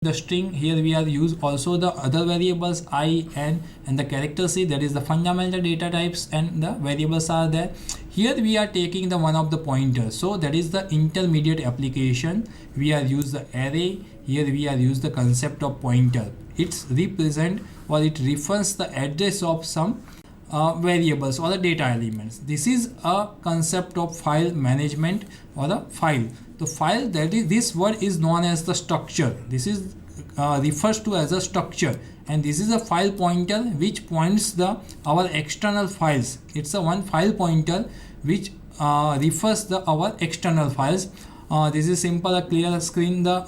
the string. Here we are use also the other variables I, n and the character C, that is the fundamental data types, and the variables are there. Here we are taking the one of the pointers, so that is the intermediate application. We are use the array. Here we are use the concept of pointer. It's represent or it refers the address of some variables or the data elements. This is a concept of file management or the file. The file, that is, this word is known as the structure. This is refers to as a structure, and this is a file pointer which points the our external files. It's a one file pointer which refers the our external files. This is simple, a clear screen, the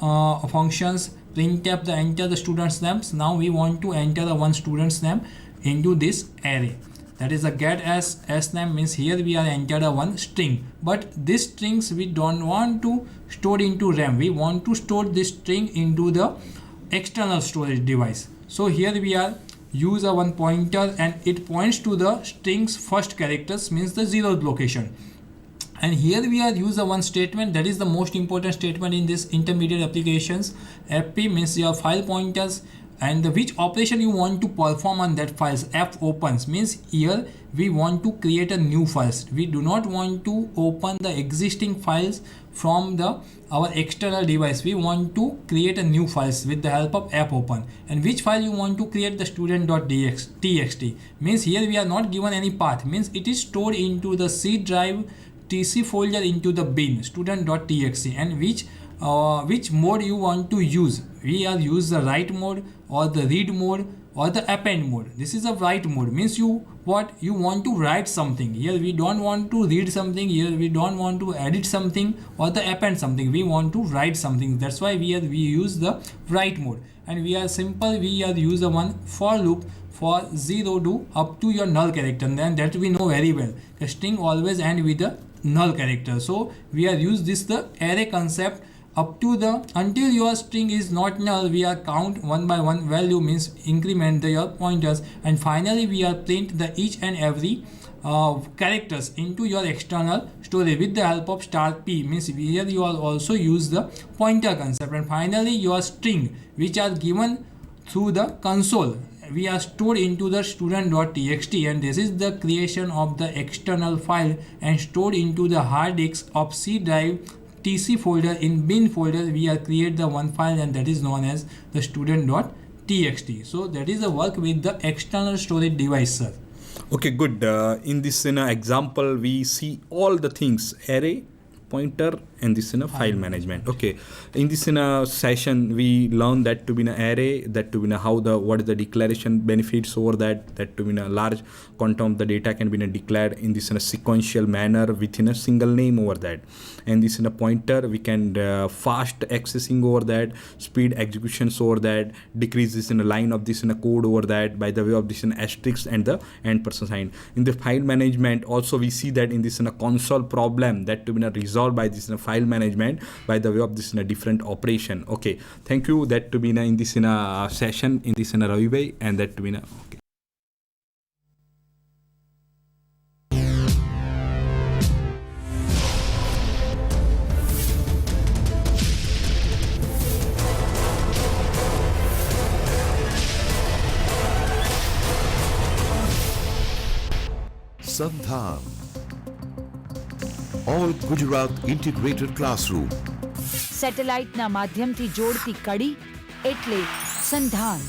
functions printf the enter the student's names. Now we want to enter the one student's name into this array. That is a get as name, means here we are entered a one string, but this strings we don't want to store into RAM. We want to store this string into the external storage device. So here we are use a one pointer, and it points to the string's first characters, means the 0th location. And here we are use a one statement, that is the most important statement in this intermediate applications. fp means your file pointers, and which operation you want to perform on that files. F opens means here we want to create a new files. We do not want to open the existing files from the our external device. We want to create a new files with the help of f open. And which file you want to create? The student.txt, means here we are not given any path, means it is stored into the C drive tc folder into the bin student.txt. And which mode you want to use? We are use the write mode or the read mode or the append mode. This is a write mode, means you want to write something. Here we don't want to read something. Here we don't want to edit something or the append something. We want to write something. That's why we use the write mode. And we are simple, we are use the one for loop for 0 to up to your null character. And then that we know very well, the string always end with the null character. So we are use this the array concept up to the until your string is not null. We are count one by one value, means increment your pointers, and finally we are print the each and every characters into your external storage with the help of star p, means here you are also use the pointer concept. And finally your string which are given through the console, we are stored into the student.txt, and this is the creation of the external file and stored into the hard disk of C drive tc folder. In bin folder we are create the one file, and that is known as the student.txt. So that is the work with the external storage device, sir. Okay, good. In this example we see all the things: array, pointer, and this file management. Okay, in this session we learn that to be an array, that to be how the what is the declaration benefits over that to be a large quantum of the data can be declared in this sequential manner within a single name over that. And this pointer we can fast accessing over that, speed executions over that, decrease this line of this code over that by the way of this asterisk and the % sign. In the file management also we see that in this console problem that to be resolved by this file management by the way of this different operation. Okay, thank you. That to be in this session in this Ravi Bhai, and that to be okay. Sandhan, All Gujarat Integrated Classroom. સેટેલાઇટના માધ્યમથી જોડતી કડી એટલે સંધાન.